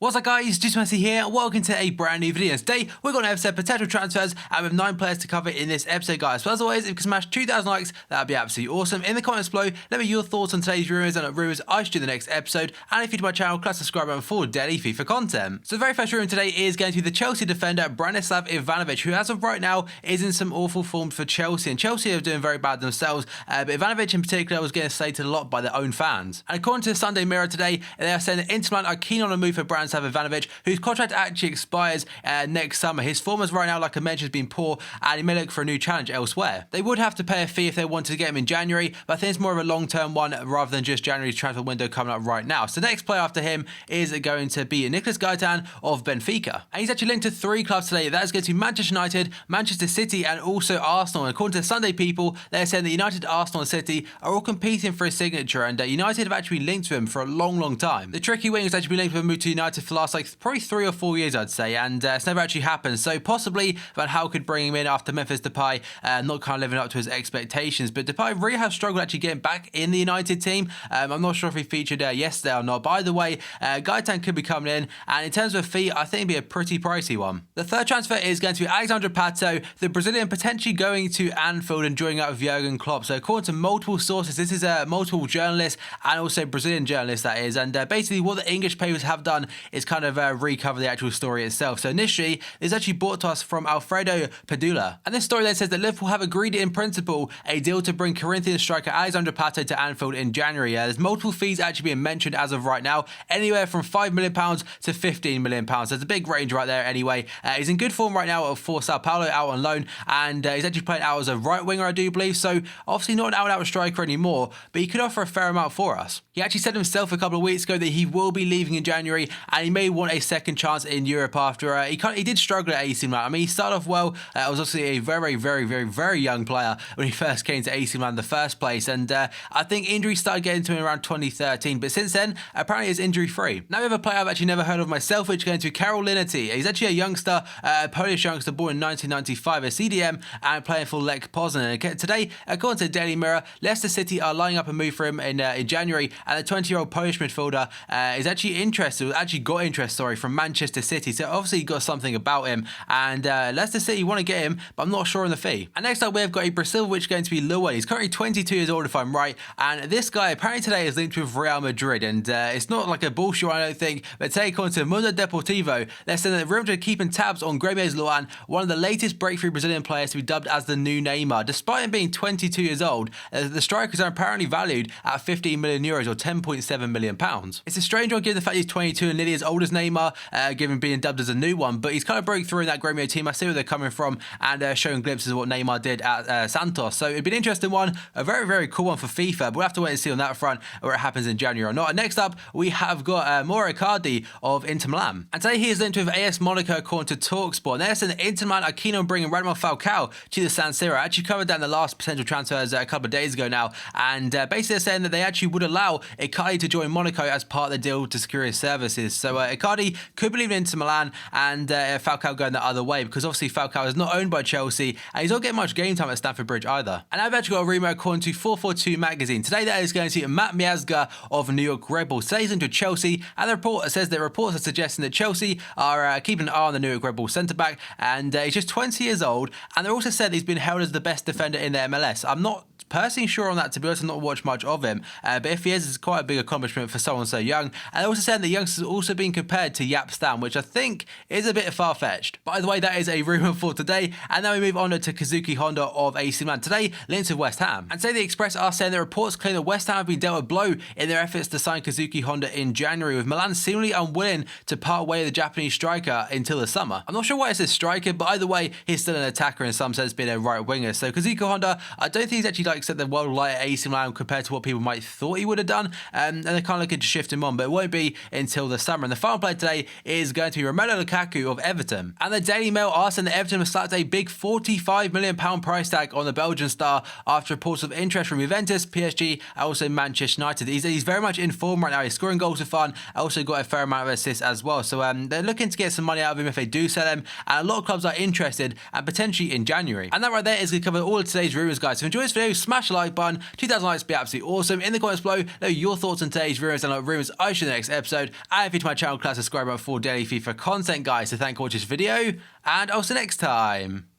What's up guys, just Messi here, welcome to a brand new video. Today we're going to have some potential transfers and we have 9 players to cover in this episode guys. So as always, if you can smash 2,000 likes, that would be absolutely awesome. In the comments below, let me know your thoughts on today's rumours and rumours I should do in the next episode. And if you're to my channel, click subscribe button for daily FIFA content. So the very first rumour today is going to be the Chelsea defender Branislav Ivanovic, who as of right now is in some awful form for Chelsea. And Chelsea are doing very bad themselves, but Ivanovic in particular was getting slated a lot by their own fans. And according to the Sunday Mirror today, they are saying that Inter Milan are keen on a move for Branislav Ivanovic, whose contract actually expires next summer. His form is right now, like I mentioned, has been poor and he may look for a new challenge elsewhere. They would have to pay a fee if they wanted to get him in January, but I think it's more of a long-term one rather than just January's transfer window coming up right now. So the next player after him is going to be Nicolas Gaitan of Benfica. And he's actually linked to 3 clubs today. That is going to be Manchester United, Manchester City and also Arsenal. And according to the Sunday People, they're saying that United, Arsenal and City are all competing for his signature, and United have actually been linked to him for a long time. The tricky wing has actually been linked with a move to United for the last probably 3 or 4 years I'd say, and it's never actually happened. So possibly Van Gaal could bring him in after Memphis Depay not kind of living up to his expectations. But Depay really has struggled actually getting back in the United team. I'm not sure if he featured yesterday or not. But either way, Gaitan could be coming in, and in terms of fee, I think it'd be a pretty pricey one. The third transfer is going to be Alexandre Pato, the Brazilian, potentially going to Anfield and joining up with Jurgen Klopp. So according to multiple sources, this is multiple journalists and also Brazilian journalists that is, and basically what the English papers have done is kind of recover the actual story itself. So initially, it's actually brought to us from Alfredo Padula. And this story then says that Liverpool have agreed in principle a deal to bring Corinthian striker Alexandre Pato to Anfield in January. There's multiple fees actually being mentioned as of right now, anywhere from £5 million to £15 million. There's a big range right there anyway. He's in good form right now for Sao Paulo out on loan, and he's actually playing out as a right winger, I do believe. So obviously not an out-and-out striker anymore, but he could offer a fair amount for us. He actually said himself a couple of weeks ago that he will be leaving in January and he may want a second chance in Europe after he did struggle at AC Milan. I mean, he started off well. Was obviously a very young player when he first came to AC Milan in the first place, and I think injuries started getting to him around 2013, but since then apparently he's injury free. Now we have a player I've actually never heard of myself, which is going to be Karol Linetti. He's actually a youngster, a Polish youngster born in 1995, a CDM and playing for Lech Poznan. Today, according to the Daily Mirror, Leicester City are lining up a move for him in January, and the 20-year-old Polish midfielder is actually got interest from Manchester City. So obviously he got something about him, and Leicester City want to get him, but I'm not sure on the fee. And next up we've got a Brazil, which is going to be Luan. He's currently 22 years old if I'm right, and this guy apparently today is linked with Real Madrid, and it's not like a bullshit, I don't think, but today according to Mundo Deportivo, they're saying that Real Madrid are keeping tabs on Grêmio's Luan, one of the latest breakthrough Brazilian players to be dubbed as the new Neymar. Despite him being 22 years old, the strikers are apparently valued at €15 million or £10.7 million. It's a strange one given the fact he's 22 and nearly as old as Neymar, given being dubbed as a new one, but he's kind of broke through in that Grêmio team. I see where they're coming from, and showing glimpses of what Neymar did at Santos. So it'd be an interesting one, a very cool one for FIFA, but we'll have to wait and see on that front whether it happens in January or not. And next up, we have got Mauro Icardi of Inter Milan. And today he is linked with AS Monaco according to TalkSport. And they're saying that Inter Milan are keen on bringing Romelu Lukaku to the San Siro. I actually covered that in the last potential transfers a couple of days ago now, and basically they're saying that they actually would allow Icardi to join Monaco as part of the deal to secure his services. So Icardi could be leaving Inter Milan, and Falcao going the other way, because obviously Falcao is not owned by Chelsea and he's not getting much game time at Stamford Bridge either. And I've actually got a rumour according to 442 magazine. Today that is going to be Matt Miazga of New York Red Bulls. Today's into Chelsea, and the report says that reports are suggesting that Chelsea are keeping an eye on the New York Red Bulls centre-back, and he's just 20 years old, and they're also said he's been held as the best defender in the MLS. I'm not personally sure on that, to be honest. I've not watched much of him, but if he is, it's quite a big accomplishment for someone so young. And they're also saying that youngsters are also being compared to Yap Stam, which I think is a bit far-fetched. By the way, that is a rumour for today. And then we move on to Keisuke Honda of AC Milan. Today, linked with West Ham. And today the Express are saying that reports claim that West Ham have been dealt a blow in their efforts to sign Keisuke Honda in January, with Milan seemingly unwilling to part way with the Japanese striker until the summer. I'm not sure why it says striker, but either way, he's still an attacker in some sense, being a right winger. So Keisuke Honda, I don't think he's actually set the world light at AC Milan compared to what people might thought he would have done, and they're kind of looking to shift him on, but it won't be until the summer. And the final player today is going to be Romelu Lukaku of Everton. And the Daily Mail are saying that Everton has slapped a big £45 million price tag on the Belgian star after reports of interest from Juventus, PSG, and also Manchester United. He's very much in form right now. He's scoring goals for fun. Also got a fair amount of assists as well. So they're looking to get some money out of him if they do sell him, and a lot of clubs are interested, and potentially in January. And that right there is going to cover all of today's rumours, guys. So if you enjoyed this video, smash smash the like button. 2,000 likes would be absolutely awesome. In the comments below, let me know your thoughts on today's rumors and rumors I should in the next episode. And if you're to my channel, class subscribe for daily FIFA content, guys. So thank you for watching this video, and I'll see you next time.